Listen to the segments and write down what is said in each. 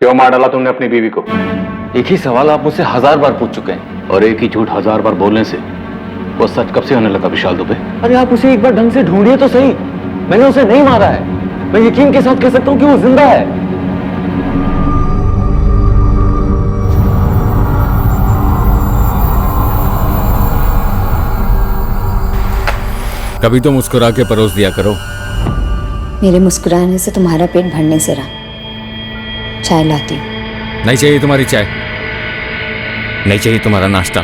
क्यों मार डाला तुमने अपनी बीवी को? एक ही सवाल आप मुझसे 1000 बार पूछ चुके हैं। और एक ही झूठ 1000 बार बोलने से वो सच कब से होने लगा विशाल दुबे? अरे आप उसे एक बार ढंग से ढूंढिए तो सही। मैंने उसे नहीं मारा है। मैं यकीन के साथ कह सकता हूं कि वो जिंदा है। कभी तो मुस्कुरा के परोस दिया करो। मेरे मुस्कुराने से तुम्हारा पेट भरने से रहा। चाय लाती हूँ। नहीं चाहिए तुम्हारी चाय, नहीं चाहिए तुम्हारा नाश्ता।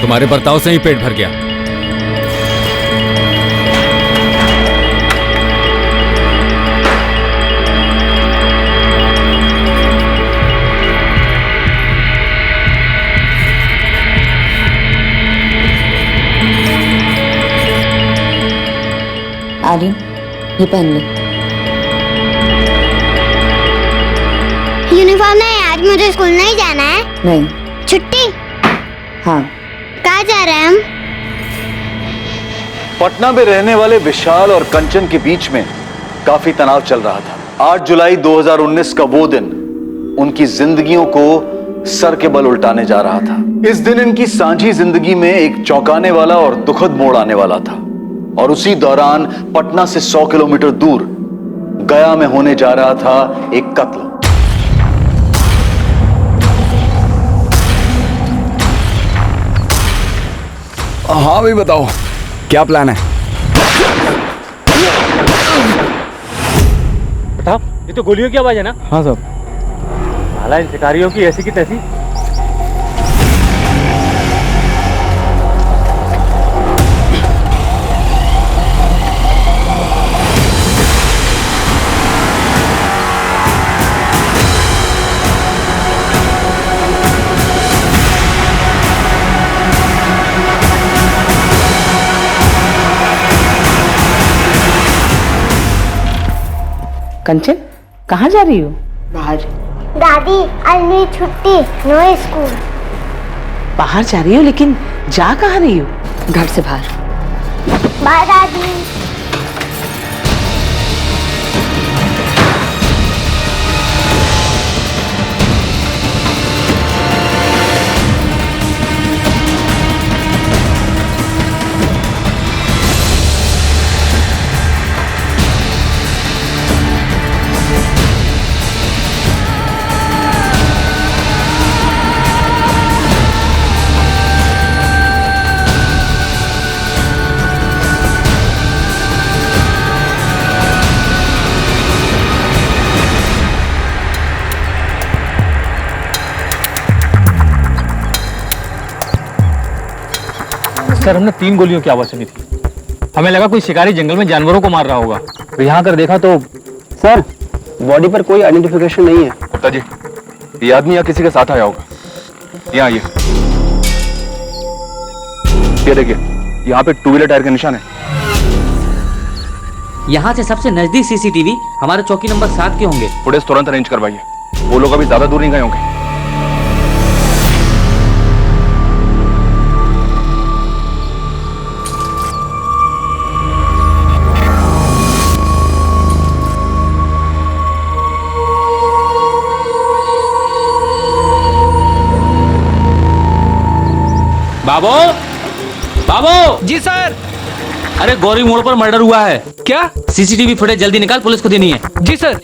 तुम्हारे बर्ताव से ही पेट भर गया। आर्यन, ये पहन ले। यूनिफॉर्म नहीं, आज मुझे स्कूल नहीं जाना है। नहीं। छुट्टी? हाँ। कहाँ जा रहे हैं हम? पटना में रहने वाले विशाल और कंचन के बीच में काफी तनाव चल रहा था। 8 जुलाई 2019 का वो दिन उनकी जिंदगियों को सर के बल उल्टाने जा रहा था। इस दिन इनकी सांझी जिंदगी में एक चौंकाने वाला और दुखद मोड़ आने वाला था। और उसी दौरान पटना से 100 किलोमीटर दूर गया में होने जा रहा था एक कत्ल। हाँ भाई बताओ, क्या प्लान है? बताओ, ये तो गोलियों की आवाज है ना? हाँ सर। साला इन शिकारियों की ऐसी की तैसी। कंचन, कहाँ जा रही हो? बाहर। दादी, आज मेरी छुट्टी, नो स्कूल। बाहर जा रही हो, लेकिन जा कहाँ रही हो? घर से बाहर। बाय दादी। सर, हमने 3 गोलियों की आवाज सुनी थी। हमें लगा कोई शिकारी जंगल में जानवरों को मार रहा होगा। तो यहाँ कर देखा तो सर, बॉडी पर कोई आइडेंटिफिकेशन नहीं है। गुप्ता जी, ये आदमी या किसी के साथ आया होगा। यहाँ आइए। ये देखिए, यहाँ पे 2 व्हीलर टायर के निशान है। यहाँ से सबसे नजदीक सीसीटीवी हमारे चौकी नंबर 7 के होंगे। फुटेज तुरंत अरेंज करवाइए। वो लोग अभी ज्यादा दूर नहीं गए होंगे। बाबू, बाबू। जी सर। अरे गौरी मोड़ पर मर्डर हुआ है। क्या? सीसीटीवी फुटेज जल्दी निकाल, पुलिस को देनी है। जी सर।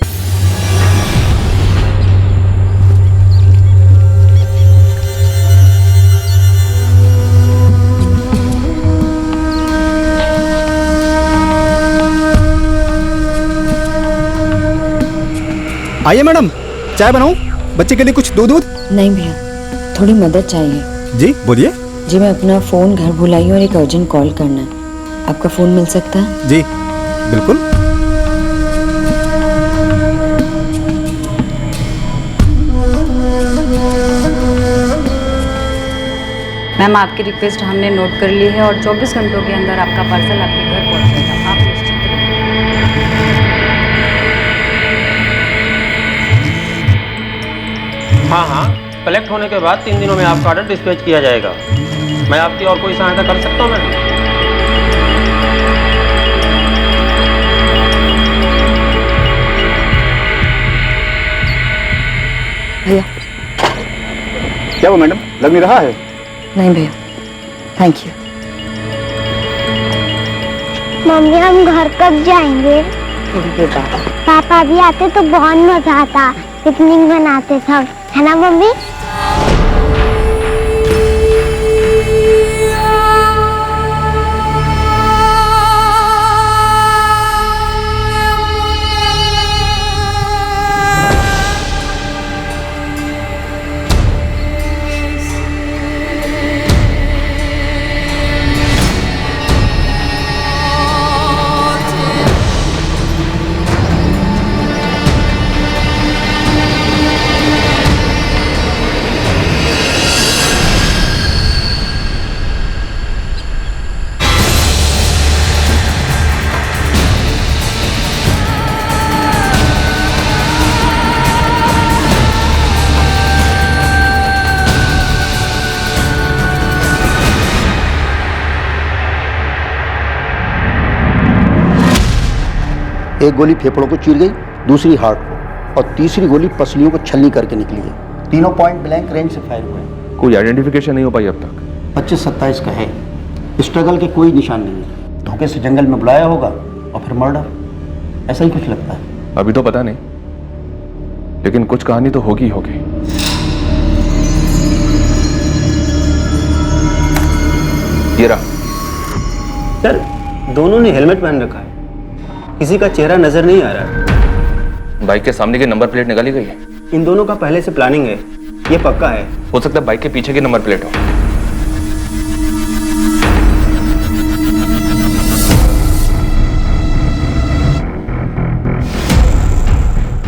आइए मैडम, चाय बनाऊं? बच्चे के लिए कुछ दूध? नहीं भैया, थोड़ी मदद चाहिए। जी बोलिए। जी, मैं अपना फ़ोन घर भुलाई हूँ और एक अर्जेंट कॉल करना है। आपका फ़ोन मिल सकता है? जी बिल्कुल। मैम, आपकी रिक्वेस्ट हमने नोट कर ली है और 24 घंटों के अंदर आपका पार्सल आपके घर पहुंच जाएगा। आप निश्चिंत रहिए। हाँ हाँ, कलेक्ट होने के बाद 3 दिनों में आपका ऑर्डर डिस्पैच किया जाएगा। मैं आपकी और कोई सहायता कर सकता हूँ मैडम? भैया। क्या वो मैडम लग नहीं रहा है? नहीं भैया, थैंक यू। मम्मी हम घर कब जाएंगे? थोड़ी देर बाद। पापा भी आते तो बहुत मजा आता, पिकनिक मनाते सब, है ना मम्मी? एक गोली फेफड़ों को चीर गई, दूसरी हार्ट को और तीसरी गोली पसलियों को छलनी करके निकली है। तीनों पॉइंट ब्लैंक रेंज से फायर हुए हैं। कोई आइडेंटिफिकेशन नहीं हो पाई अब तक? 25-27 का है। स्ट्रगल के कोई निशान नहीं है। धोखे से जंगल में बुलाया होगा और फिर मर्डर, ऐसा ही कुछ लगता है। अभी तो पता नहीं, लेकिन कुछ कहानी तो होगी होगी। ये रहा। सर, दोनों ने हेलमेट पहन रखा है, किसी का चेहरा नजर नहीं आ रहा है। बाइक के सामने की नंबर प्लेट निकाली गई है? इन दोनों का पहले से प्लानिंग है, ये पक्का है। हो सकता है बाइक के पीछे की नंबर प्लेट हो।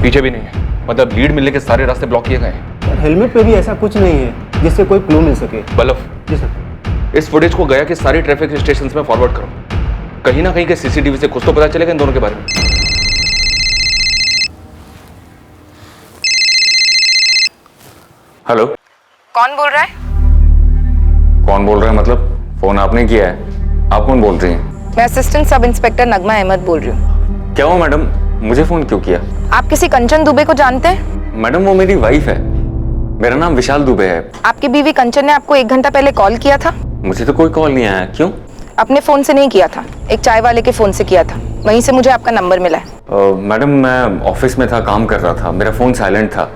पीछे भी नहीं है, मतलब लीड मिलने के सारे रास्ते ब्लॉक किए गए हैं। हेलमेट पे भी ऐसा कुछ नहीं है जिससे कोई क्लू मिल सके। बल्लभ, जी सर। इस फुटेज को गया के सारी ट्रैफिक स्टेशंस में फॉरवर्ड करो। कहीं ना कहीं के सीसीटीवी से कुछ तो पता चलेगा इन दोनों के बारे में। हेलो, कौन बोल रहा है? कौन बोल रहा है मतलब? फोन आपने किया है, आप कौन बोल रही हैं? मैं असिस्टेंट सब इंस्पेक्टर नगमा अहमद बोल रही हूँ। क्या हो मैडम, मुझे फोन क्यों किया? आप किसी कंचन दुबे को जानते हैं? मैडम वो मेरी वाइफ है, मेरा नाम विशाल दुबे है। आपकी बीवी कंचन ने आपको 1 घंटा पहले कॉल किया था? मुझे तो कोई कॉल नहीं आया। क्यों? अपने फोन से नहीं किया था, एक चाय वाले के फोन से किया था, वहीं से मुझे आपका नंबर मिला है। मैडम मैं ऑफिस में था, काम कर रहा था, मेरा फोन साइलेंट था।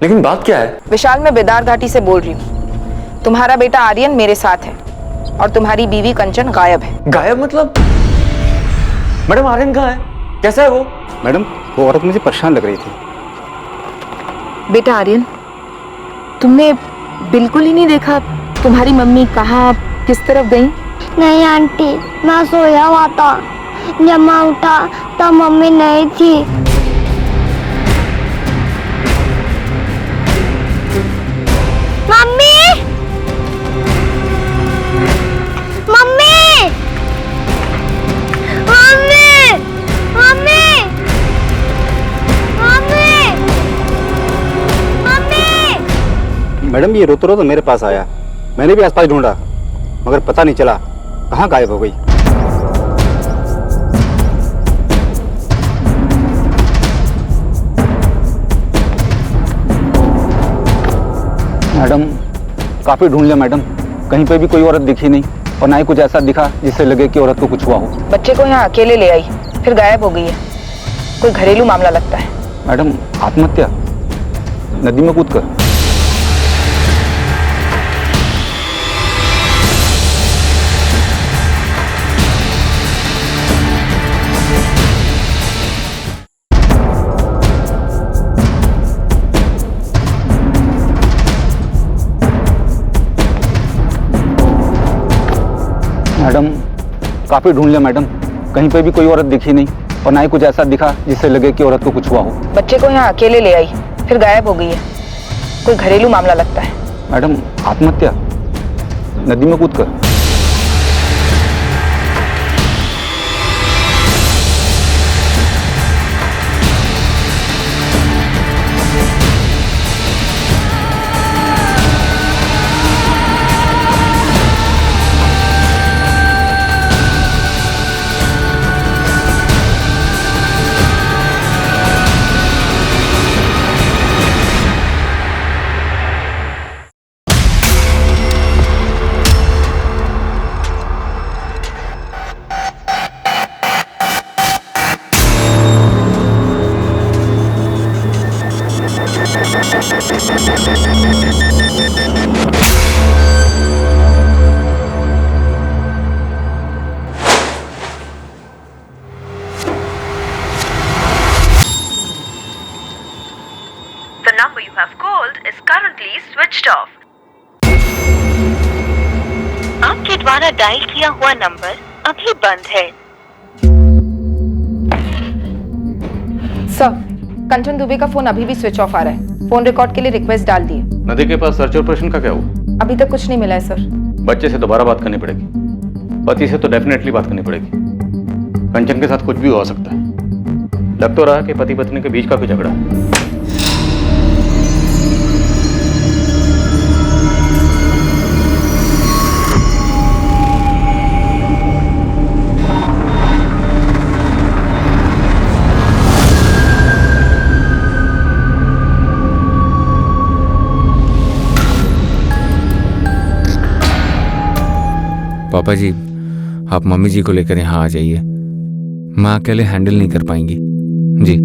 लेकिन बात क्या है? विशाल, मैं बेदार घाटी से बोल रही हूँ। तुम्हारा बेटा आर्यन मेरे साथ है और तुम्हारी बीवी कंचन गायब है। गायब मतलब? मैडम आर्यन कहाँ है, कैसा है वो? मैडम वो औरत मुझे परेशान लग रही थी। बेटा आर्यन, तुमने बिल्कुल ही नहीं देखा तुम्हारी मम्मी कहाँ किस तरफ गई? नहीं आंटी, मैं सोया हुआ था, जब मैं उठा तब मम्मी नहीं थी। Mummy, mummy, mummy, mummy, mummy, mummy. Madam ये रोते रोते मेरे पास आया, मैंने भी आसपास ढूंढा मगर पता नहीं चला कहाँ गायब हो गई। मैडम काफी ढूंढ लिया मैडम, कहीं पे भी कोई औरत दिखी नहीं और ना ही कुछ ऐसा दिखा जिससे लगे कि औरत को कुछ हुआ हो। बच्चे को यहाँ अकेले ले आई, फिर गायब हो गई है। कोई घरेलू मामला लगता है। मैडम आत्महत्या, नदी में कूद कर। मैडम काफी ढूंढ लिया मैडम, कहीं पे भी कोई औरत दिखी नहीं और ना ही कुछ ऐसा दिखा जिससे लगे कि औरत को कुछ हुआ हो। बच्चे को यहाँ अकेले ले आई, फिर गायब हो गई है। कोई घरेलू मामला लगता है। मैडम आत्महत्या, नदी में कूद कर। The number you have called is currently switched off. आपके द्वारा डायल किया हुआ नंबर अभी बंद है। सर, कंचन दुबे का फोन अभी भी स्विच ऑफ आ रहा है। फोन रिकॉर्ड के लिए रिक्वेस्ट डाल दिए। नदी के पास सर्च ऑपरेशन का क्या हुआ? अभी तक कुछ नहीं मिला है सर। बच्चे से दोबारा बात करनी पड़ेगी, पति से तो डेफिनेटली बात करनी पड़ेगी। कंचन के साथ कुछ भी हो सकता है। लग तो रहा है कि पति पत्नी के बीच का कोई झगड़ा है। पापा जी, आप मम्मी जी को लेकर यहाँ आ जाइए। माँ अकेले हैंडल नहीं कर पाएंगी। जी।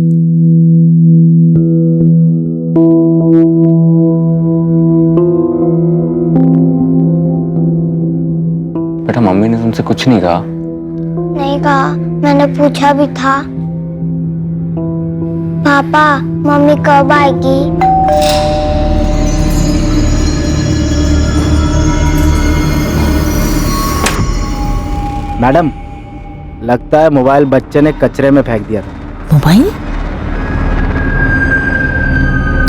बेटा, मम्मी ने तुमसे कुछ नहीं कहा? नहीं कहा, मैंने पूछा भी था। पापा, मम्मी कब आएगी? मैडम, लगता है मोबाइल बच्चे ने कचरे में फेंक दिया था। मोबाइल?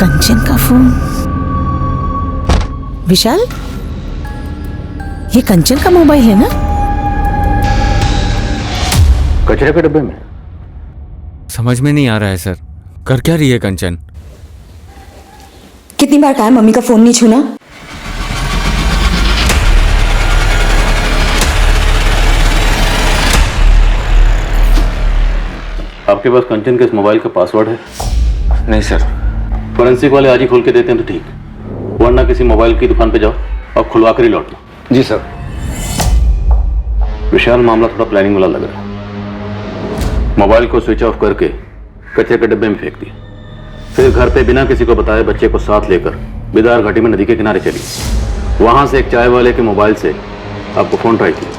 कंचन का फोन? विशाल, ये कंचन का मोबाइल है ना? कचरे के डब्बे में? समझ में नहीं आ रहा है सर, कर क्या रही है कंचन? कितनी बार कहा है मम्मी का फोन नहीं छूना? आपके पास कंचन के इस मोबाइल का पासवर्ड है? नहीं सर। फोरेंसिक वाले आज ही खोल के देते हैं तो ठीक, वरना किसी मोबाइल की दुकान पे जाओ और खुलवा कर ही लौटना। जी सर। विशाल, मामला थोड़ा प्लानिंग वाला लग रहा है। मोबाइल को स्विच ऑफ करके कचरे के डब्बे में फेंक दिया, फिर घर पे बिना किसी को बताए बच्चे को साथ लेकर बिदार घाटी में नदी के किनारे चली। वहां से एक चाय वाले के मोबाइल से आपको फोन ट्राई किया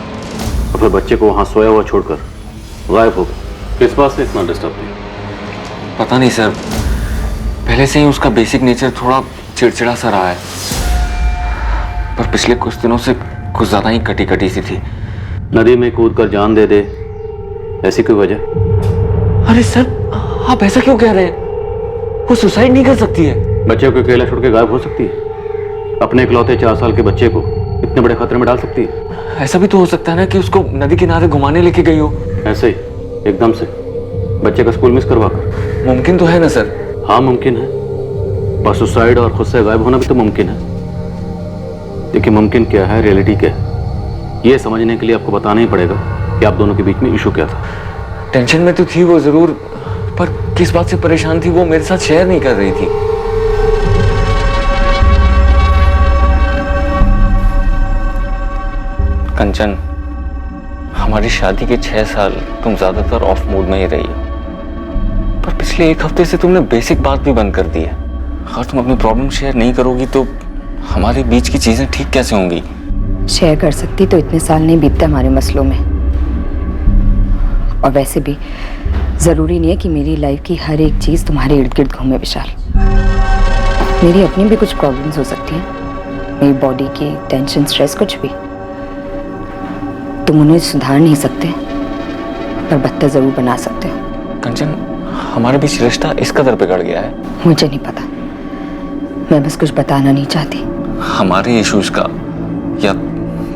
और फिर बच्चे को वहां सोया हुआ छोड़कर गायब हो गए। किस बात से इतना डिस्टर्ब किया? पता नहीं सर, पहले से ही उसका बेसिक नेचर थोड़ा चिड़चिड़ा सा रहा है, पर पिछले कुछ दिनों से कुछ ज्यादा ही कटी कटी सी थी। नदी में कूद कर जान दे दे, ऐसी कोई वजह? अरे सर, आप ऐसा क्यों कह रहे हैं? वो सुसाइड नहीं कर सकती है। बच्चे को अकेला छोड़ के गायब हो सकती है? अपने इकलौते 4 साल के बच्चे को इतने बड़े खतरे में डाल सकती है? ऐसा भी तो हो सकता है ना कि उसको नदी किनारे घुमाने लेके गई हो। ऐसे ही एकदम से बच्चे का स्कूल मिस करवा कर? मुमकिन तो है ना सर? हाँ मुमकिन है, पर सुसाइड और खुद से गायब होना भी तो मुमकिन है। देखिए, मुमकिन क्या है, रियलिटी क्या है, ये समझने के लिए आपको बताना ही पड़ेगा कि आप दोनों के बीच में इशू क्या था। टेंशन में तो थी वो जरूर, पर किस बात से परेशान थी वो मेरे साथ शेयर नहीं कर रही थी। कंचन, हमारी शादी के 6 साल तुम ज्यादातर ऑफ मूड में ही रही, पर पिछले 1 हफ्ते से तुमने बेसिक बात भी बंद कर दी है। अगर तुम अपनी प्रॉब्लम शेयर नहीं करोगी तो हमारे बीच की चीजें ठीक कैसे होंगी? शेयर कर सकती तो इतने साल नहीं बीतते हमारे मसलों में। और वैसे भी जरूरी नहीं है कि मेरी लाइफ की हर एक चीज तुम्हारे इर्द गिर्द घूमे विशाल। मेरी अपनी भी कुछ प्रॉब्लम्स हो सकती हैं, मेरी बॉडी की टेंशन, स्ट्रेस, कुछ भी। तुम उन्हें सुधार नहीं सकते, पर बदतर जरूर बना सकते हो। कंचन, हमारे बीच रिश्ता इस कदर बिगड़ गया है। मुझे नहीं पता, मैं बस कुछ बताना नहीं चाहती। हमारे इश्यूज का या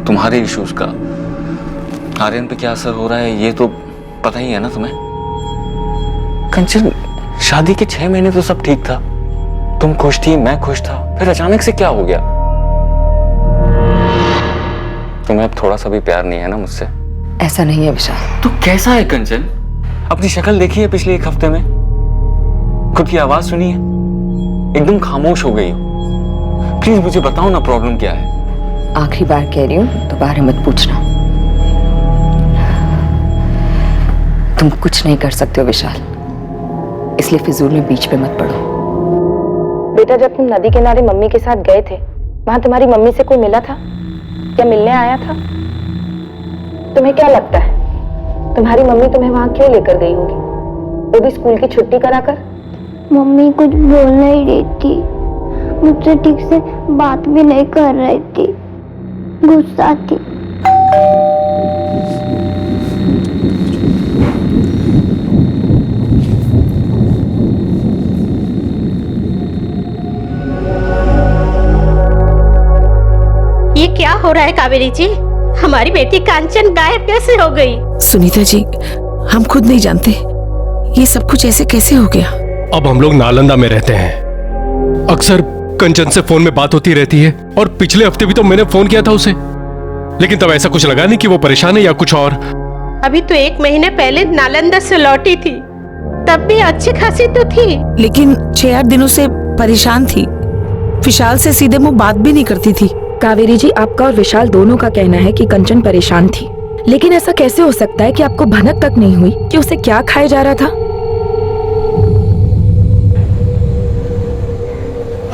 तुम्हारे इश्यूज का आर्यन पे क्या असर हो रहा है ये तो पता ही है ना तुम्हें। कंचन, शादी के 6 महीने तो सब ठीक था, तुम खुश थी, मैं खुश था, फिर अचानक से क्या हो गया? तुम्हें अब थोड़ा सा भी प्यार नहीं है ना मुझसे? ऐसा नहीं है विशाल। तो कैसा है कंचन? अपनी शक्ल देखी है पिछले 1 हफ्ते में? खुद की आवाज सुनी है? एकदम खामोश हो गई हो। प्लीज मुझे बताओ ना, प्रॉब्लम क्या है? आखिरी बार कह रही हूँ, दोबारा मत पूछना। तुम कुछ नहीं कर सकते हो विशाल, इसलिए फिजूल में बीच पे मत पड़ो। बेटा जब तुम नदी किनारे मम्मी के साथ गए थे, वहां तुम्हारी मम्मी से कोई मिला था या मिलने आया था? तुम्हें क्या लगता है तुम्हारी मम्मी तुम्हें वहां क्यों लेकर गई होगी, वो भी स्कूल की छुट्टी कराकर? मम्मी कुछ बोल नहीं रही थी, मुझसे ठीक से बात भी नहीं कर रही थी, गुस्सा थी। ये क्या हो रहा है कावेरी जी? हमारी बेटी कांचन गायब कैसे हो गई? सुनीता जी, हम खुद नहीं जानते ये सब कुछ ऐसे कैसे हो गया। अब हम लोग नालंदा में रहते हैं, अक्सर कंचन से फोन में बात होती रहती है और पिछले हफ्ते भी तो मैंने फोन किया था उसे, लेकिन तब ऐसा कुछ लगा नहीं कि वो परेशान है या कुछ और। अभी तो 1 महीने पहले नालंदा से लौटी थी, तब भी अच्छी खासी तो थी। लेकिन 6-8 दिनों से परेशान थी, विशाल से सीधे मुंह बात भी नहीं करती थी। कावेरी जी, आपका और विशाल दोनों का कहना है कि कंचन परेशान थी, लेकिन ऐसा कैसे हो सकता है कि आपको भनक तक नहीं हुई कि उसे क्या खाया जा रहा था?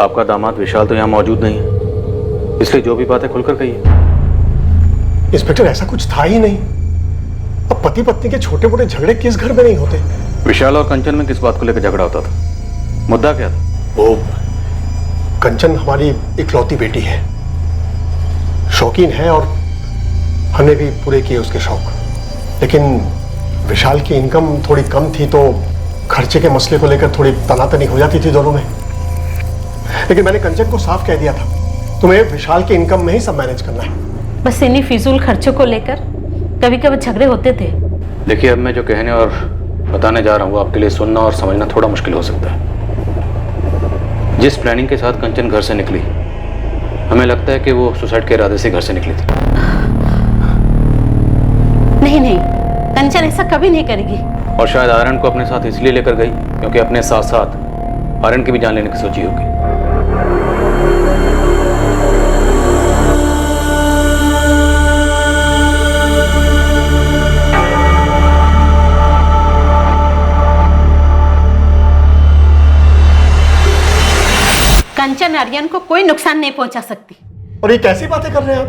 आपका दामाद विशाल तो यहाँ मौजूद नहीं है, इसलिए जो भी बातें खुलकर कहिए। इंस्पेक्टर, ऐसा कुछ था ही नहीं। अब पति पत्नी के छोटे मोटे झगड़े किस घर में नहीं होते। विशाल और कंचन में किस बात को लेकर झगड़ा होता था? मुद्दा क्या था? वो कंचन हमारी इकलौती बेटी है, शौकीन है और हमने भी पूरे किए उसके शौक, लेकिन विशाल की इनकम थोड़ी कम थी तो खर्चे के मसले को लेकर थोड़ी तनातनी हो जाती थी दोनों में। लेकिन मैंने कंचन को साफ कह दिया था, तुम्हें विशाल की इनकम में ही सब मैनेज करना है। बस इन्हीं फिजूल खर्चों को लेकर कभी कभी झगड़े होते थे। देखिए, अब मैं जो कहने और बताने जा रहा हूँ वो आपके लिए सुनना और समझना थोड़ा मुश्किल हो सकता है। जिस प्लानिंग के साथ कंचन घर से निकली, हमें लगता है कि वो सुसाइड के इरादे से घर से निकली थी। नहीं, कंचन ऐसा कभी नहीं करेगी। और शायद आर्यन को अपने साथ इसलिए लेकर गई क्योंकि अपने साथ साथ आर्यन की भी जान लेने की सोची होगी। कंचन आर्यन को कोई नुकसान नहीं पहुंचा सकती। और ये कैसी बातें कर रहे हैं आप?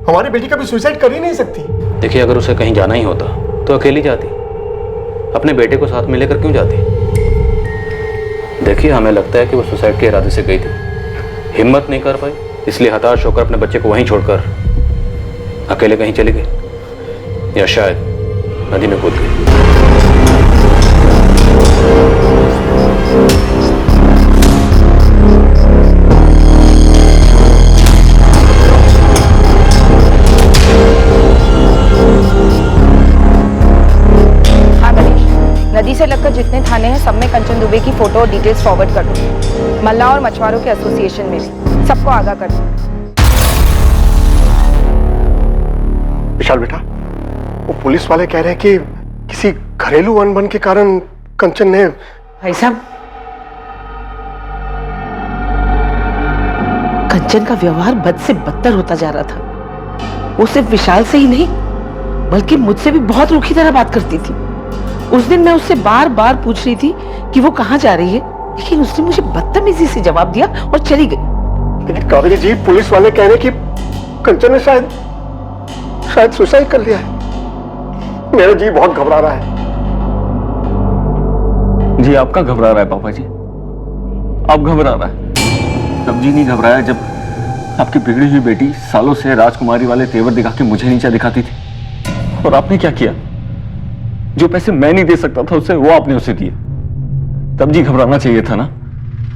हमारी बेटी कभी सुसाइड कर ही नहीं सकती। देखिए, अगर उसे कहीं जाना ही होता तो अकेली जाती, अपने बेटे को साथ में लेकर क्यों जाती? देखिए, हमें लगता है कि वो सुसाइड के इरादे से गई थी, हिम्मत नहीं कर पाई, इसलिए हताश होकर अपने बच्चे को वहीं छोड़कर अकेले कहीं चली गई, या शायद नदी में कूद गई। नदी से लगकर जितने थाने हैं सब में कंचन दुबे की फोटो और डिटेल्स फॉरवर्ड कर दो। मल्ला और मछुआरों के एसोसिएशन में भी सबको आगाह कर दो। विशाल बेटा, वो पुलिस वाले कह रहे हैं कि किसी घरेलू अनबन के कारण कंचन ने। भाई साहब, कंचन का व्यवहार बद से बदतर होता जा रहा था। वो सिर्फ विशाल से ही नहीं बल्कि मुझसे भी बहुत रूखी तरह बात करती थी। उस दिन मैं उससे बार बार पूछ रही थी कि वो कहाँ जा रही है, लेकिन उसने मुझे बदतमीजी से जवाब दिया और चली गई। लेकिन कावेरी जी, पुलिस वाले कह रहे हैं कि कंचन ने शायद सुसाइड कर लिया है। मेरा जी बहुत घबरा रहा है। जी, आपका घबरा रहा है पापा जी, आप घबरा रहा है। तब जी नहीं घबराया जब आपकी बिगड़ी हुई बेटी सालों से राजकुमारी वाले तेवर दिखा के मुझे नीचा दिखाती थी, और आपने क्या किया? जो पैसे मैं नहीं दे सकता था उसे वो आपने उसे दिए। तब जी घबराना चाहिए था ना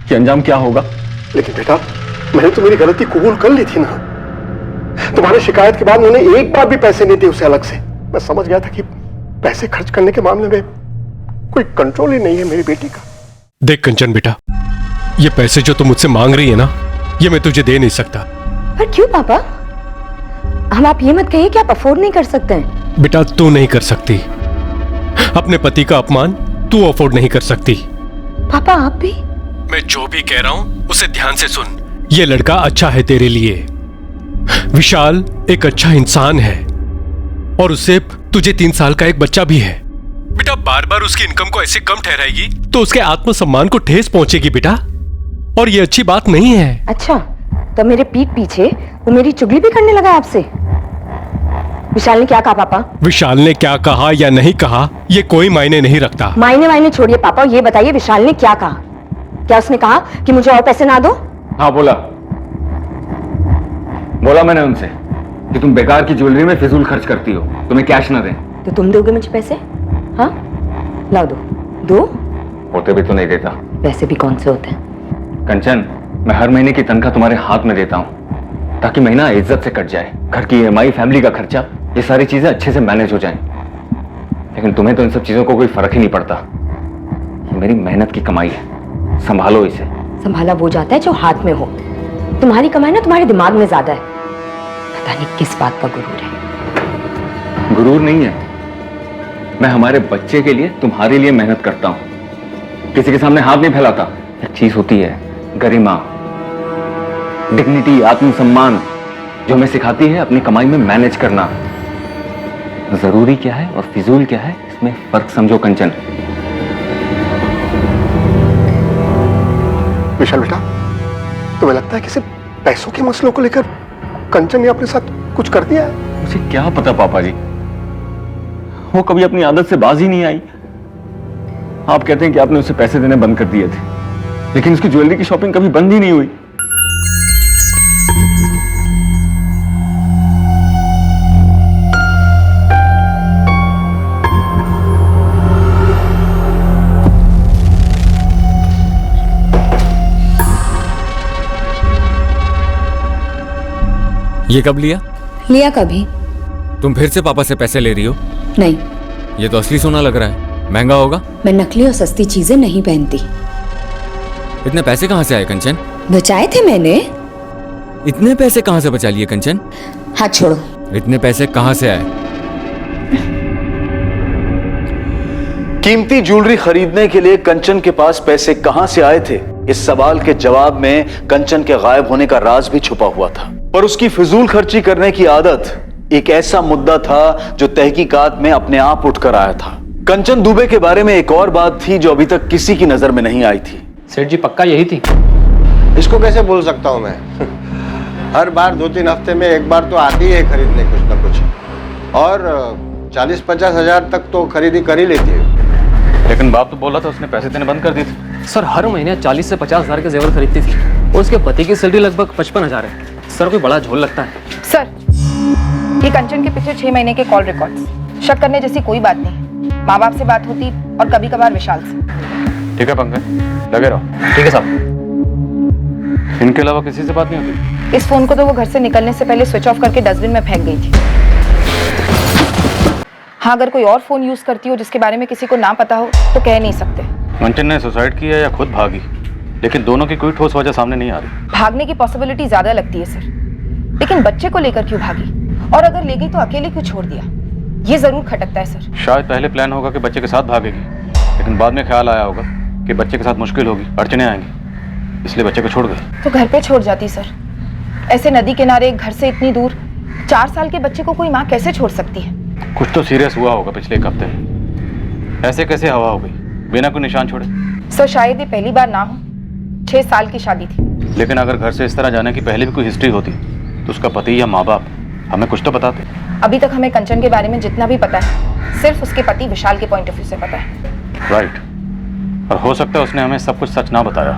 कि अंजाम क्या होगा। लेकिन बेटा, मैंने तो मेरी गलती कबूल कर ली थी ना। तुम्हारी शिकायत के बाद उन्होंने एक बार भी पैसे नहीं दिए उसे अलग से। मैं समझ गया था कि पैसे खर्च करने के मामले में कोई कंट्रोल ही नहीं है मेरी बेटी का। देख कंचन बेटा, ये पैसे जो तुम मुझसे मांग रही है ना, ये मैं तुझे दे नहीं सकता। पर क्यों पापा? हम आप ये मत कहिए कि आप अफोर्ड नहीं कर सकते हैं। बेटा, तू नहीं कर सकती। अपने पति का अपमान तू अफोर्ड नहीं कर सकती। पापा, आप भी? मैं जो भी कह रहा हूं उसे ध्यान से सुन। ये लड़का अच्छा है तेरे लिए। विशाल एक अच्छा इंसान है और उससे तुझे 3 साल का एक बच्चा भी है। बेटा, बार बार उसकी इनकम को ऐसे कम ठहराएगी तो उसके आत्मसम्मान को ठेस पहुंचेगी बेटा। और ये अच्छी बात नहीं है। अच्छा, तो मेरे पीठ पीछे वो मेरी चुगली भी करने लगा आपसे? विशाल ने क्या कहा पापा? विशाल ने क्या कहा या नहीं कहा ये कोई मायने नहीं रखता। मायने छोड़िए पापा, ये बताइए विशाल ने क्या कहा? क्या उसने कहा कि मुझे और पैसे ना दो? हाँ बोला मैंने उनसे कि तुम बेकार की ज्वेलरी में फिजूल खर्च करती हो, तुम्हें कैश ना दें। तो तुम दोगे मुझे पैसे? हाँ, लाओ दो। होते भी तो नहीं देता। पैसे भी कौन से होते हैं? कंचन, मैं हर महीने की तनख्वाह तुम्हारे हाथ में देता हूँ ताकि महीना इज्जत से कट जाए। घर की EMI, फैमिली का खर्चा, ये सारी चीजें अच्छे से मैनेज हो जाएं। लेकिन तुम्हें तो इन सब चीजों को कोई फर्क ही नहीं पड़ता। ये मेरी मेहनत की कमाई है, संभालो इसे। संभाला वो जाता है जो हाथ में हो। तुम्हारी कमाई ना तुम्हारे दिमाग में ज्यादा है। पता नहीं किस बात का गुरूर है। गुरूर नहीं है, मैं हमारे बच्चे के लिए, तुम्हारे लिए मेहनत करता हूं, किसी के सामने हाथ नहीं फैलाता। एक चीज होती है गरिमा, डिग्निटी, आत्मसम्मान, जो हमें सिखाती है अपनी कमाई में मैनेज करना। जरूरी क्या है और फिजूल क्या है, इसमें फर्क समझो कंचन। विशाल बेटा, तुम्हें लगता है किसी पैसों के मसलों को लेकर कंचन ने अपने साथ कुछ कर दिया है? मुझे क्या पता पापा जी, वो कभी अपनी आदत से बाज ही नहीं आई। आप कहते हैं कि आपने उसे पैसे देने बंद कर दिए थे, लेकिन उसकी ज्वेलरी की शॉपिंग कभी बंद ही नहीं हुई। ये कब लिया कभी? तुम फिर से पापा से पैसे ले रही हो? नहीं। ये तो असली सोना लग रहा है, महंगा होगा। मैं नकली और सस्ती चीजें नहीं पहनती। इतने पैसे कहाँ से आए कंचन? बचाए थे मैंने। इतने पैसे कहाँ से बचा लिए कंचन? हाथ छोड़ो। इतने पैसे कहाँ से आए? कीमती ज्वेलरी खरीदने के लिए कंचन के पास पैसे कहां से आए थे, इस सवाल के जवाब में कंचन के गायब होने का राज भी छुपा हुआ था। पर उसकी फिजूल खर्ची करने की आदत एक ऐसा मुद्दा था जो तहकीकात में अपने आप उठकर आया था। कंचन दुबे के बारे में एक और बात थी जो अभी तक किसी की नजर में नहीं आई थी। सेठ जी, पक्का यही थी? इसको कैसे बोल सकता हूं मैं? हर बार 2-3 हफ्ते में एक बार तो आती है खरीदने कुछ ना कुछ, और 40-50 हजार तक तो खरीदी कर ही लेती है। लेकिन बाप तो बोला था उसने पैसे देने बंद कर दिए थे। सर, हर महीने 40 से 50 हजार के जेवर खरीदती थी और उसके पति की सैलरी लगभग 55,000 है। सर, कोई बड़ा झोल लगता है। सर, ये कंचन के पिछले 6 महीने के कॉल रिकॉर्ड्स। शक करने जैसी कोई बात नहीं। माँ बाप से बात होती और कभी कभार विशाल से। ठीक है पंकज, लगे रहो। ठीक है साहब। इनके अलावा किसी से बात नहीं होती? इस फोन को तो वो घर से निकलने से पहले स्विच ऑफ करके डस्टबिन में फेंक गई थी। हाँ, अगर कोई और फोन यूज करती हो जिसके बारे में किसी को ना पता हो तो कह नहीं सकते। कंचन ने सुसाइड किया या खुद भागी, लेकिन दोनों की कोई ठोस वजह सामने नहीं आ रही। भागने की पॉसिबिलिटी ज्यादा लगती है सर, लेकिन बच्चे को लेकर क्यों भागी? और अगर ले गई तो अकेले क्यों छोड़ दिया? ये जरूर खटकता है सर। शायद पहले प्लान होगा कि बच्चे के साथ भागेगी, लेकिन बाद में ख्याल आया होगा कि बच्चे के साथ मुश्किल होगी, अड़चने आएंगी, इसलिए बच्चे को छोड़ गई। तो घर पे छोड़ जाती सर। ऐसे नदी किनारे, घर से इतनी दूर, 4 साल के बच्चे को कोई माँ कैसे छोड़ सकती है? कुछ तो सीरियस हुआ होगा पिछले 1 हफ्ते में। ऐसे कैसे हवा हो गई बिना कोई निशान छोड़े? सर, शायद ये पहली बार ना हो। 6 साल की शादी थी। लेकिन अगर घर से इस तरह जाने की पहले भी कोई हिस्ट्री होती तो उसका पति या माँ बाप हमें कुछ तो बताते। अभी तक हमें कंचन के बारे में जितना भी पता है सिर्फ उसके पति विशाल के पॉइंट ऑफ व्यू से पता है। राइट, और हो सकता है उसने हमें सब कुछ सच ना बताया।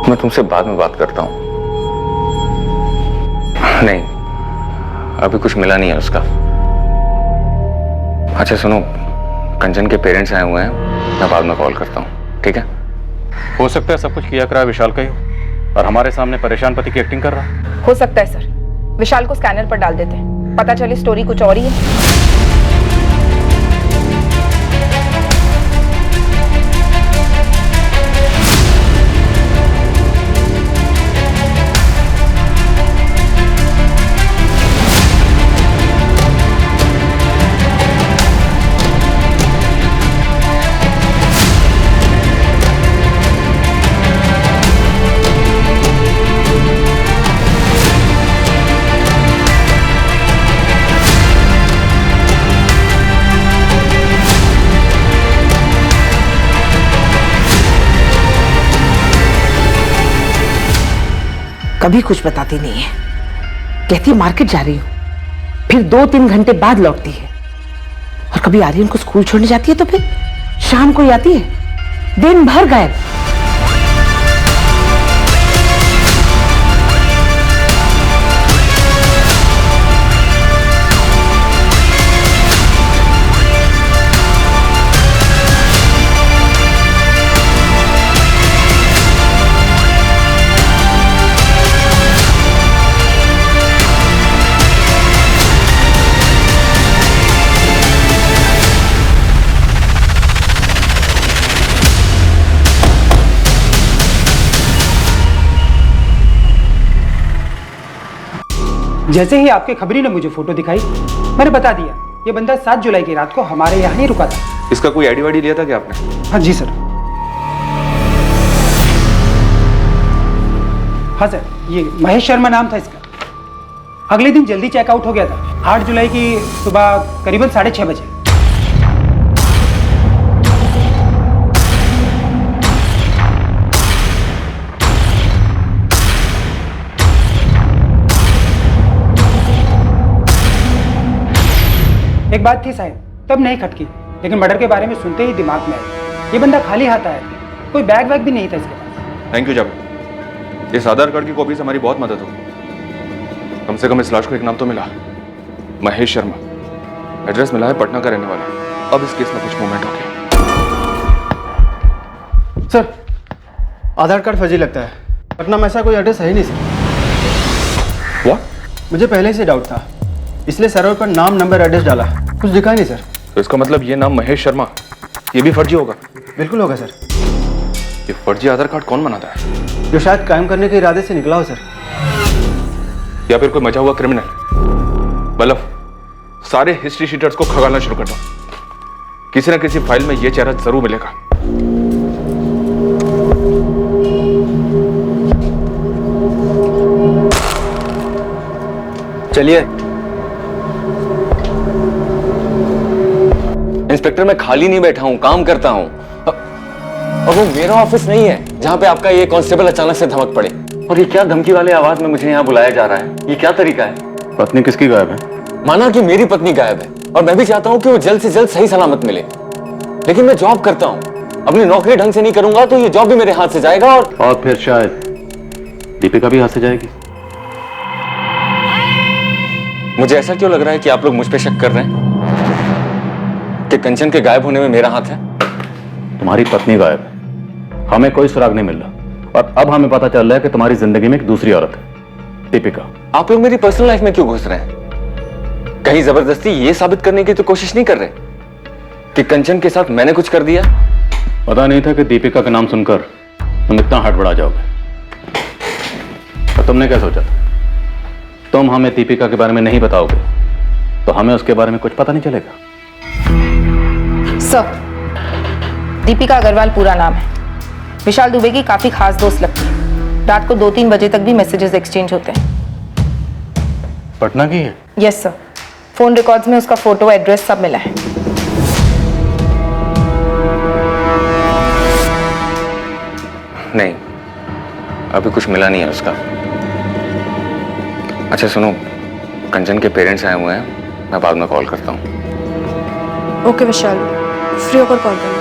मैं तुमसे बाद में बात करता हूं। नहीं, अभी कुछ मिला नहीं है उसका। अच्छा सुनो, कंचन के पेरेंट्स आए हुए हैं, मैं बाद में कॉल करता हूँ, ठीक है? हो सकता है सब कुछ किया करा विशाल का ही हो और हमारे सामने परेशान पति की एक्टिंग कर रहा। हो सकता है सर। विशाल को स्कैनर पर डाल देते हैं, पता चले स्टोरी कुछ और ही है। कभी कुछ बताती नहीं है। कहती है मार्केट जा रही हूँ, फिर 2-3 घंटे बाद लौटती है। और कभी आर्यन को स्कूल छोड़ने जाती है तो फिर शाम को ही आती है, दिन भर गायब। जैसे ही आपके खबरी ने मुझे फोटो दिखाई, मैंने बता दिया ये बंदा 7 जुलाई की रात को हमारे यहाँ ही रुका था। इसका कोई आईडी वाईडी लिया था क्या आपने? हाँ जी सर। हाँ सर, ये महेश शर्मा नाम था इसका। अगले दिन जल्दी चेकआउट हो गया था, 8 जुलाई की सुबह करीबन 6:30 बजे। एक बात थी साहब, तब नहीं खटकी, लेकिन मर्डर के बारे में सुनते ही दिमाग में आया। ये बंदा खाली हाथ आया, कोई बैग वैग भी नहीं था इसके पास। थैंक यू जावेद, इस आधार कार्ड की कॉपी से हमारी बहुत मदद होगी। कम से कम इस लाश को एक नाम तो मिला, महेश शर्मा। एड्रेस मिला है पटना का रहने वाला। अब इस केस में कुछ मूवमेंट हो गया। सर, आधार कार्ड फर्जी लगता है, पटना में ऐसा कोई एड्रेस है ही नहीं सर। व्हाट? मुझे पहले से डाउट था, इसलिए सर्वर पर नाम, नंबर, एड्रेस डाला, कुछ दिखा ही नहीं सर। तो इसका मतलब ये नाम महेश शर्मा, ये भी फर्जी होगा? बिल्कुल होगा सर। ये फर्जी आधार कार्ड कौन बनाता है? जो शायद कायम करने के इरादे से निकला हो सर। या फिर कोई मचा हुआ क्रिमिनल। बल्लभ, सारे हिस्ट्री शीटर्स को खगालना शुरू कर दो। किसी न किसी फाइल में ये चेहरा जरूर मिलेगा। चलिए। इंस्पेक्टर, मैं खाली नहीं बैठा हूं, काम करता हूं। और वो मेरा ऑफिस नहीं है जहां पे आपका ये कांस्टेबल अचानक से धमक पड़े। और ये क्या धमकी वाले आवाज में मुझे यहाँ बुलाया जा रहा है? ये क्या तरीका है? पत्नी किसकी गायब है? माना कि मेरी पत्नी गायब है, और मैं भी चाहता हूं कि वो जल्द से जल्द सही सलामत मिले, लेकिन मैं जॉब करता हूं। अपनी नौकरी ढंग से नहीं करूंगा तो ये जॉब भी मेरे हाथ से जाएगा। और फिर शायद दीपिका भी हाथ से जाएगी। मुझे ऐसा क्यों लग रहा है कि आप लोग मुझ पे शक कर रहे हैं कि कंचन के गायब होने में मेरा हाथ है? तुम्हारी पत्नी गायब है, हमें कोई सुराग नहीं मिल रहा, और अब हमें पता चल रहा है कि तुम्हारी जिंदगी में एक दूसरी औरत है, दीपिका। आप लोग मेरी पर्सनल लाइफ में क्यों घुस रहे हैं? कहीं जबरदस्ती ये साबित करने की तो कोशिश नहीं कर रहे कि कंचन के साथ मैंने कुछ कर दिया? पता नहीं था कि दीपिका का नाम सुनकर तुम इतना हड़बड़ा जाओगे। और तुमने क्या सोचा था? तुम हमें दीपिका के बारे में नहीं बताओगे तो हमें उसके बारे में कुछ पता नहीं चलेगा। सर, दीपिका अग्रवाल पूरा नाम है। विशाल दुबे की काफी खास दोस्त लगती है। रात को 2-3 बजे तक भी मैसेजेस एक्सचेंज होते हैं। पटना की है? यस सर, फोन रिकॉर्ड्स में उसका फोटो, एड्रेस सब मिला है। नहीं, अभी कुछ मिला नहीं है उसका। अच्छा सुनो, कंचन के पेरेंट्स आए हुए हैं, मैं बाद में कॉल करता हूँ। ओके विशाल, फ्री होकर कॉल करना।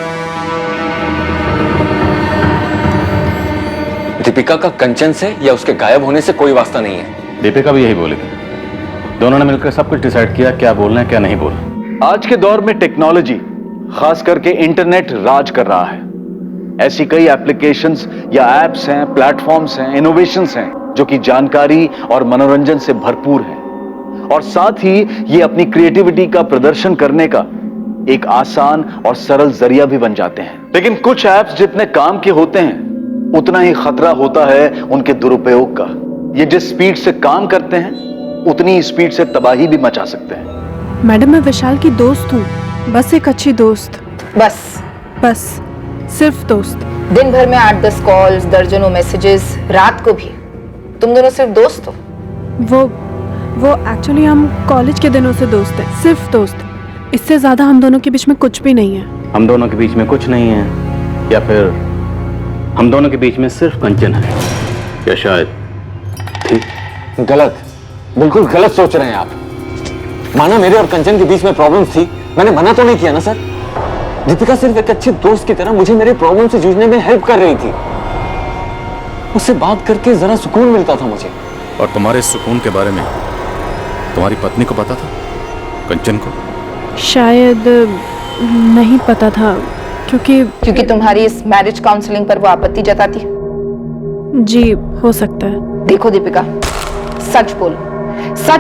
दीपिका का कंचन से या उसके गायब होने से कोई वास्ता नहीं है। दीपिका भी यही बोलेगी। दोनों ने मिलकर सब कुछ डिसाइड किया, क्या बोलना है क्या नहीं बोलना। आज के दौर में टेक्नोलॉजी, खास करके इंटरनेट राज कर रहा है। ऐसी कई एप्लीकेशंस या एप्स हैं, प्लेटफॉर्म्स हैं, इनोवेशंस हैं जो कि जानकारी और मनोरंजन से भरपूर हैं, और साथ ही ये अपनी क्रिएटिविटी का प्रदर्शन करने का एक आसान और सरल जरिया भी बन जाते हैं। लेकिन कुछ ऐप्स जितने काम के होते हैं उतना ही खतरा होता है उनके दुरुपयोग का। ये जिस स्पीड से काम करते हैं उतनी ही स्पीड से तबाही भी मचा सकते हैं। मैडम, मैं विशाल की दोस्त हूँ, बस एक अच्छी दोस्त। बस सिर्फ दोस्त। दिन भर में 8-10 कॉल्स, दर्जनों मैसेजेस, रात को भी। तुम दोनों सिर्फ दोस्त हो? वो एक्चुअली हम कॉलेज के दिनों से दोस्त हैं, सिर्फ दोस्त। इससे ज्यादा हम दोनों के बीच में कुछ भी नहीं है। हम दोनों के बीच में कुछ नहीं है, या फिर हम दोनों के बीच में सिर्फ कंचन है, या शायद ठीक? गलत, बिल्कुल गलत सोच रहे हैं आप। माना मेरे और कंचन के बीच में प्रॉब्लम्स थी, मैंने मना तो नहीं किया ना सर। दीपिका सिर्फ एक अच्छे दोस्त की तरह मुझे मेरे प्रॉब्लम से जूझने में हेल्प कर रही थी। उससे बात करके जरा सुकून मिलता था मुझे। और तुम्हारे सुकून के बारे में तुम्हारी पत्नी को पता था? कंचन को? शायद नहीं पता था, क्योंकि तुम्हारी इस मैरिज काउंसलिंग पर वो आपत्ति जताती। जी हो सकता है। देखो दीपिका, सच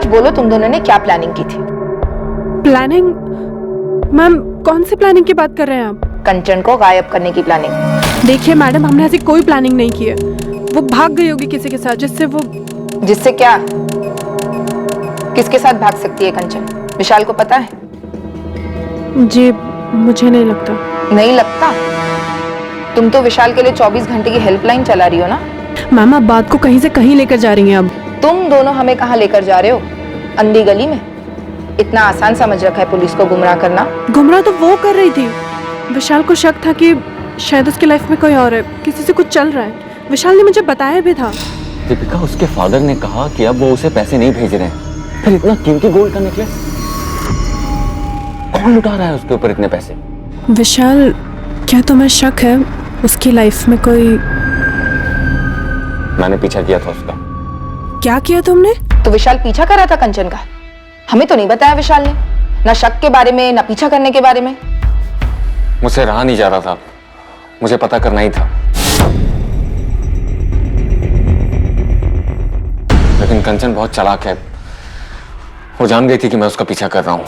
बोलो तुम दोनों ने क्या प्लानिंग की थी? प्लानिंग? मैम कौन सी प्लानिंग की बात कर रहे हैं आप? कंचन को गायब करने की प्लानिंग। देखिए मैडम, हमने ऐसी कोई प्लानिंग नहीं की है। वो भाग गई होगी किसी के साथ, जिससे क्या? किसके साथ भाग सकती है कंचन? विशाल को पता है? जी मुझे नहीं लगता। नहीं लगता? तुम तो विशाल के लिए 24 घंटे की हेल्पलाइन चला रही हो ना? मैम आप बात को कहीं से कहीं लेकर जा रही हैं। अब तुम दोनों हमें कहाँ लेकर जा रहे हो? अंधी गली में? इतना आसान समझ रखा है पुलिस को गुमराह करना? गुमराह तो वो कर रही थी। विशाल को शक था कि शायद उसकी लाइफ में कोई और है, किसी से कुछ चल रहा है। विशाल ने मुझे बताया भी था। दीपिका, उसके फादर ने कहा कि अब वो उसे पैसे नहीं भेज रहे हैं। फिर इतना कीमती गोल्ड का नेकलेस कौन लुटा रहा है उसके ऊपर इतने पैसे? विशाल, क्या तुम्हें शक है उसकी लाइफ में कोई? मैंने पीछा किया था उसका। क्या किया तुमने? तो विशाल पीछा कर रहा था कंचन का? हमें तो नहीं बताया विशाल ने, ना शक के बारे में ना पीछा करने के बारे में। मुझसे रहा नहीं जा रहा था, मुझे पता करना ही था। लेकिन कंचन बहुत चालाक है। वो जान गई थी कि मैं उसका पीछा कर रहा हूं।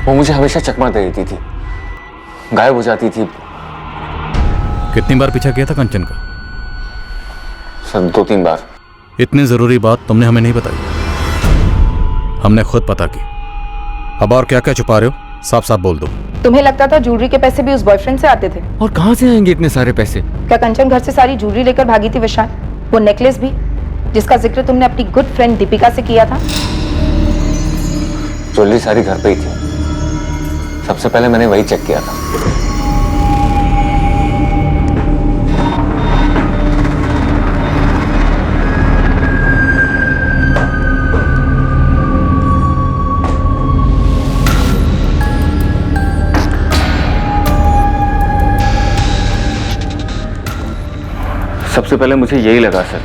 वो मुझे हमेशा चकमा दे देती थी, गायब हो जाती थी। कितनी बार पीछा किया था कंचन का? सर 2-3 बार। इतनी जरूरी बात तुमने हमें नहीं बताई, हमने खुद पता की। अब और क्या क्या छुपा रहे हो? साफ साफ बोल दो। तुम्हें लगता था ज्वेलरी के पैसे भी उस बॉयफ्रेंड से आते थे? और कहां से आएंगे इतने सारे पैसे? क्या कंचन घर से सारी ज्वेलरी लेकर भागी थी विशाल? वो नेकलेस भी, जिसका जिक्र तुमने अपनी गुड फ्रेंड दीपिका से किया था? ज्वेलरी सारी घर पे ही थी। सबसे पहले मैंने वही चेक किया था। सबसे पहले मुझे यही लगा सर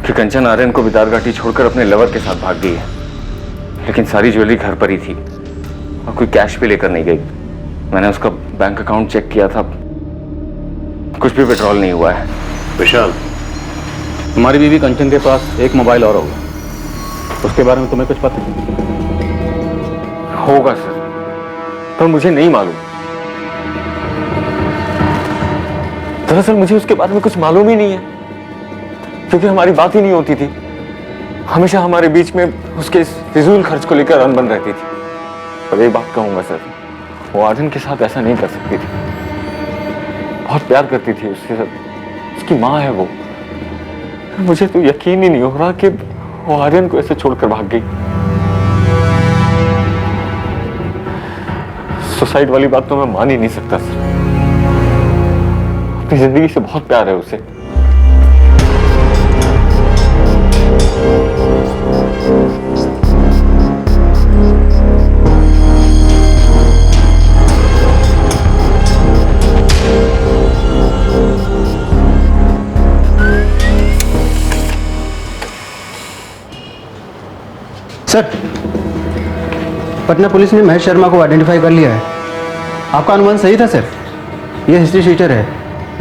कि कंचन आर्यन को बिदारघाटी छोड़कर अपने लवर के साथ भाग गई है। लेकिन सारी ज्वेलरी घर पर ही थी और कोई कैश भी लेकर नहीं गई। मैंने उसका बैंक अकाउंट चेक किया था, कुछ भी विड्रॉल नहीं हुआ है। विशाल, तुम्हारी बीवी कंचन के पास एक मोबाइल और होगा, उसके बारे में तुम्हें कुछ पता होगा सर, पर मुझे नहीं मालूम। दरअसल मुझे उसके बारे में कुछ मालूम ही नहीं है, क्योंकि हमारी बात ही नहीं होती थी। हमेशा हमारे बीच में उसके इस फिजूल खर्च को लेकर अनबन रहती थी। पर एक बात कहूंगा सर, वो आर्यन के साथ ऐसा नहीं कर सकती थी। बहुत प्यार करती थी उसके साथ, उसकी माँ है वो। मुझे तो यकीन ही नहीं हो रहा कि वो आर्यन को ऐसे छोड़कर भाग गई। सुसाइड वाली बात तो मैं मान ही नहीं सकता सर। अपनी जिंदगी से बहुत प्यार है उसे। सर, पटना पुलिस ने महेश शर्मा को आइडेंटिफाई कर लिया है। आपका अनुमान सही था सर। ये हिस्ट्री शीटर है,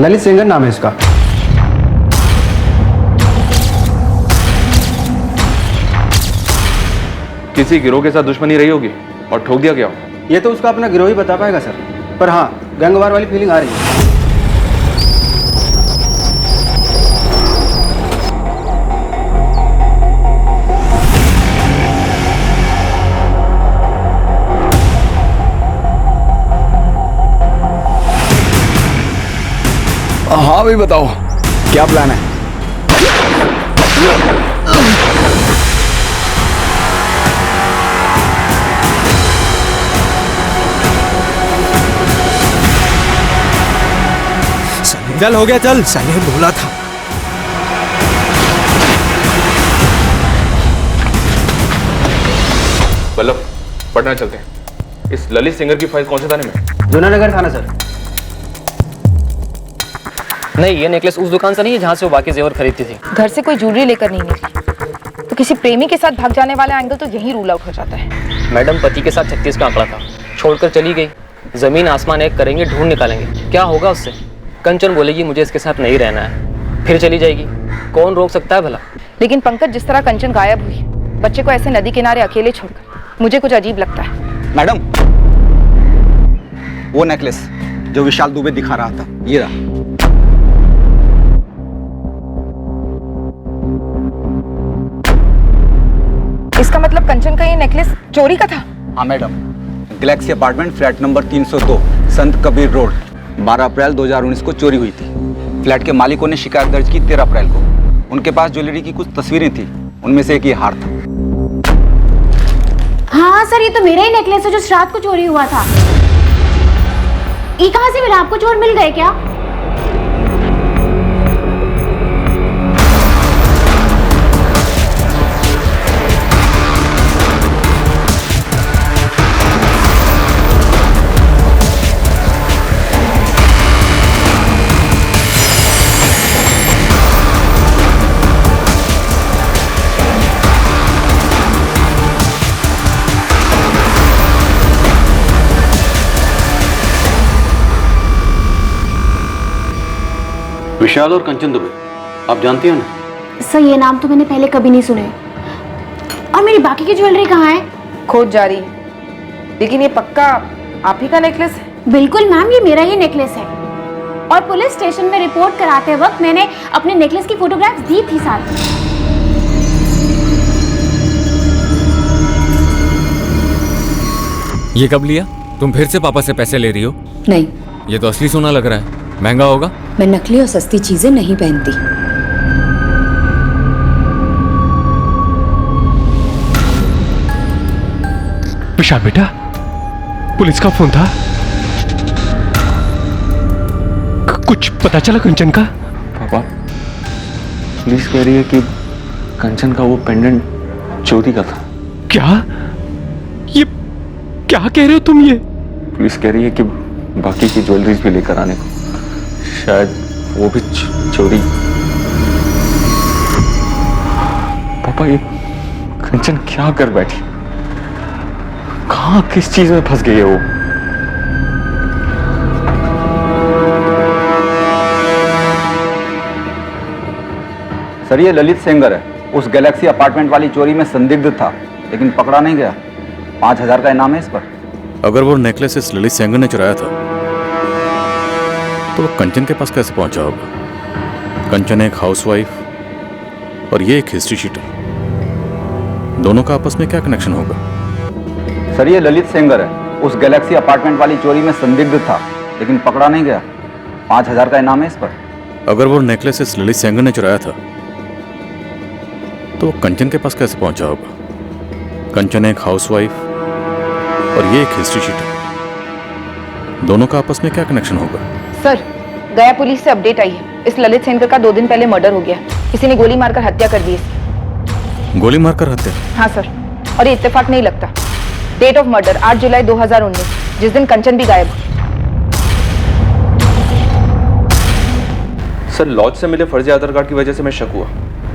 ललित सेंगर नाम है इसका। किसी गिरोह के साथ दुश्मनी रही होगी और ठोक दिया गया। ये तो उसका अपना गिरोह ही बता पाएगा सर, पर हाँ गैंगवार वाली फीलिंग आ रही है। हाँ भाई बताओ, क्या प्लान है? चल हो गया, चल। साले बोला था। मतलब पटना चलते हैं। इस ललित सिंगर की फाइल कौन से थाने में? जूनानगर थाना सर। नहीं, ये नेकलेस उस दुकान से नहीं है जहाँ से वो बाकी जेवर खरीदती थी। घर से कोई ज्वेलरी लेकर नहीं निकली तो किसी प्रेमी के साथ भाग जाने वाला एंगल तो यही रूल आउट हो जाता है। मैडम, पति के साथ 36 का आंकड़ा था, छोड़कर चली गई। जमीन आसमान एक करेंगे, ढूंढ निकालेंगे, क्या होगा उससे? कंचन बोलेगी मुझे इसके साथ नहीं रहना है, फिर चली जाएगी। कौन रोक सकता है भला? लेकिन पंकज, जिस तरह कंचन गायब हुई, बच्चे को ऐसे नदी किनारे अकेले छोड़कर, मुझे कुछ अजीब लगता है। मैडम, वो नेकलेस जो विशाल दुबे दिखा रहा था, ये रहा। इसका मतलब कंचन का ये नेकलेस चोरी का था? हाँ madam, Galaxy apartment flat number 302 संत कबीर रोड 12 अप्रैल 2019 को चोरी हुई थी। फ्लैट के मालिकों ने शिकायत दर्ज की 13 अप्रैल को। उनके पास ज्वेलरी की कुछ तस्वीरें थी, उनमें से एक ये हार था। हाँ सर, ये तो मेरा ही नेकलेस है जो रात को चोरी हुआ था। ये कहाँ से मिला आपको? चोर मिल गए क्या? विशाल और कंचन दुबे, आप जानती हो ना? सर, ये नाम तो मैंने पहले कभी नहीं सुने। और मेरी बाकी की ज्वेलरी कहाँ है? खोज जारी है, लेकिन ये पक्का आप ही का नेकलेस है? बिल्कुल मैम, ये मेरा ही नेकलेस है। और पुलिस स्टेशन में रिपोर्ट कराते वक्त मैंने अपने नेकलेस की फोटोग्राफ्स दी थी साथ। ये कब लिया? तुम फिर से पापा से पैसे ले रही हो? नहीं, ये तो असली सोना लग रहा है, महंगा होगा। मैं नकली और सस्ती चीजें नहीं पहनती। विशाल बेटा, पुलिस का फोन था, कुछ पता चला कंचन का? पापा, पुलिस कह रही है कि कंचन का वो पेंडेंट चोरी का था। क्या? ये क्या कह रहे हो तुम? ये पुलिस कह रही है कि बाकी की ज्वेलरीज भी लेकर आने को, शायद वो भी चोरी। पापा, ये कंचन क्या कर बैठी? कहाँ किस चीज में फंस गई है वो? सर, ये ललित सेंगर है, उस गैलेक्सी अपार्टमेंट वाली चोरी में संदिग्ध था, लेकिन पकड़ा नहीं गया। 5000 का इनाम है इस पर। अगर वो नेकलेस इस ललित सेंगर ने चुराया था तो वो कंचन के पास कैसे पहुंचा होगा? कंचन एक हाउसवाइफ और ये एक हिस्ट्री शीटर, दोनों का आपस में क्या कनेक्शन होगा? सर, ये ललित सेंगर है, उस गैलेक्सी अपार्टमेंट वाली चोरी में संदिग्ध था, लेकिन पकड़ा नहीं गया। 5000 का इनाम है इस पर। अगर वो नेकलेस इस ललित सेंगर ने चुराया था तो वो कंचन के पास कैसे पहुंचा होगा? कंचन एक हाउसवाइफ और ये एक हिस्ट्री शीटर, दोनों का आपस में क्या कनेक्शन होगा? सर, गया पुलिस से अपडेट आई है। इस ललित सेंगर का 2 दिन पहले मर्डर हो गया, किसी ने गोली मारकर हत्या कर दी इसकी। गोली मारकर हत्या? हाँ सर, और ये इत्तेफाक नहीं लगता। डेट ऑफ मर्डर 8 जुलाई 2019, जिस दिन कंचन भी गायब हुई। सर, लॉज से मिले फर्जी आधार कार्ड की वजह से मैं शक हुआ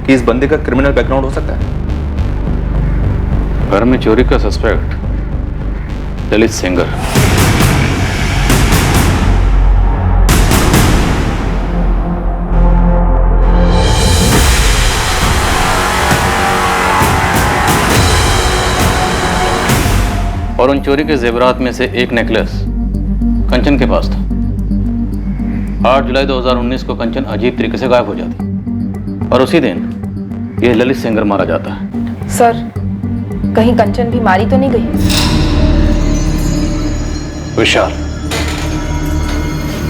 कि इस बंदे का क्रिमिनल बैकग्राउंड हो सकता है। घर में चोरी का सस्पेक्ट ललित सेंगर। और उन चोरी के जेवरात में से एक नेकलेस कंचन के पास था। 8 जुलाई 2019 को कंचन अजीब तरीके से गायब हो जाती और उसी दिन यह ललित सेंगर मारा जाता है। सर, कहीं कंचन भी मारी तो नहीं गई? विशाल,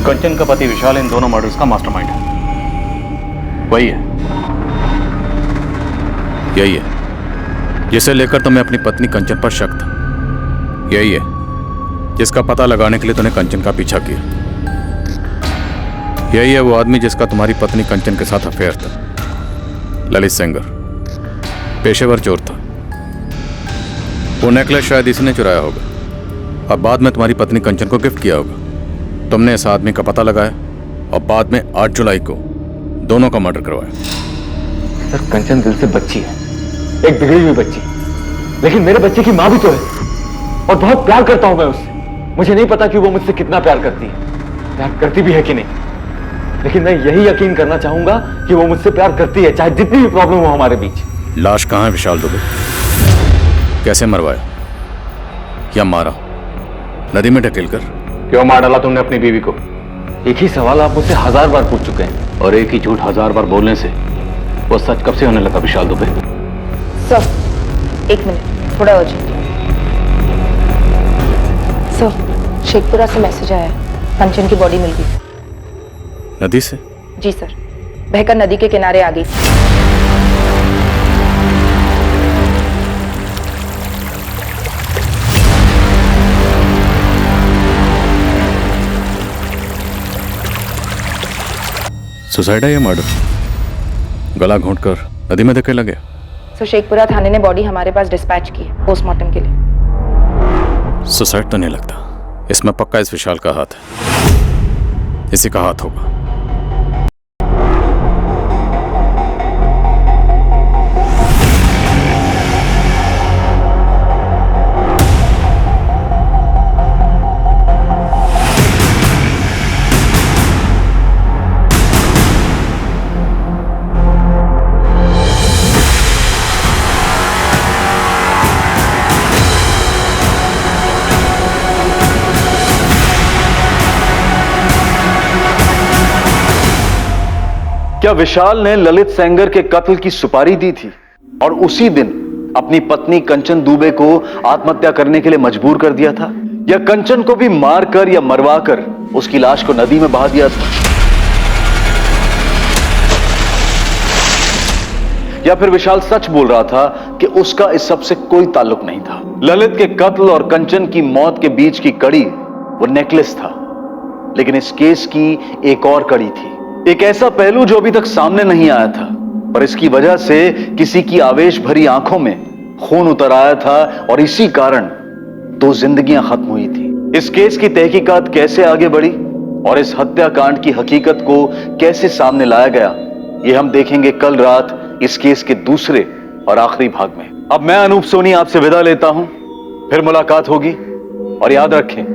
कंचन का पति विशाल इन दोनों मर्डर्स का मास्टरमाइंड है। वही है, यही है जिसे लेकर तुम्हें अपनी पत्नी कंचन पर शक था। यही है जिसका पता लगाने के लिए तूने कंचन का पीछा किया। यही है वो आदमी जिसका तुम्हारी पत्नी कंचन के साथ अफेयर था। ललित सेंगर पेशेवर चोर था, वो नेकलेस शायद इसी ने चुराया होगा और बाद में तुम्हारी पत्नी कंचन को गिफ्ट किया होगा। तुमने इस आदमी का पता लगाया और बाद में 8 जुलाई को दोनों का मर्डर करवाया। सर कंचन दिल से बच्ची है, एक बिगड़ी हुई बच्ची, लेकिन मेरे बच्चे की माँ भी तो है और बहुत प्यार करता हूं मैं उससे। मुझे नहीं पता कि वो मुझसे कितना प्यार करती है, प्यार करती भी है कि नहीं, लेकिन मैं यही यकीन करना चाहूंगा कि वो मुझसे प्यार करती है, चाहे जितनी भी प्रॉब्लम हो हमारे बीच। लाश कहाँ है विशाल दुबे? कैसे मरवाया या मारा? नदी में ढकेल कर? क्यों मार डाला तुमने अपनी बीवी को? एक ही सवाल आप मुझसे 1000 बार पूछ चुके हैं और एक ही झूठ 1000 बार बोलने से वो सच कब से होने लगा विशाल दुबे? सर 1 मिनट, थोड़ा अर्जेंट। सर शेखपुरा से मैसेज आया है, कंचन की बॉडी मिल गई। नदी से? जी सर, बहकर नदी के किनारे आ गई। सुसाइड है या मर्डर? गला घोंटकर नदी में धकेला गया? सर शेखपुरा थाने ने बॉडी हमारे पास डिस्पैच की है पोस्टमार्टम के लिए। सुसाइड तो नहीं लगता, इसमें पक्का इस विशाल का हाथ है, इसी का हाथ होगा। क्या विशाल ने ललित सेंगर के कत्ल की सुपारी दी थी और उसी दिन अपनी पत्नी कंचन दुबे को आत्महत्या करने के लिए मजबूर कर दिया था, या कंचन को भी मारकर या मरवाकर उसकी लाश को नदी में बहा दिया था, या फिर विशाल सच बोल रहा था कि उसका इस सब से कोई ताल्लुक नहीं था? ललित के कत्ल और कंचन की मौत के बीच की कड़ी वो नेकलेस था, लेकिन इस केस की एक और कड़ी थी, एक ऐसा पहलू जो अभी तक सामने नहीं आया था, पर इसकी वजह से किसी की आवेश भरी आंखों में खून उतर आया था और इसी कारण 2 जिंदगियां खत्म हुई थी। इस केस की तहकीकात कैसे आगे बढ़ी और इस हत्याकांड की हकीकत को कैसे सामने लाया गया, ये हम देखेंगे कल रात इस केस के दूसरे और आखिरी भाग में। अब मैं अनूप सोनी आपसे विदा लेता हूं, फिर मुलाकात होगी। और याद रखें,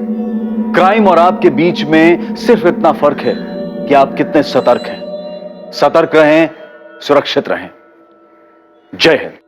क्राइम और आपके बीच में सिर्फ इतना फर्क है कि आप कितने सतर्क हैं। सतर्क रहें, सुरक्षित रहें। जय हिंद।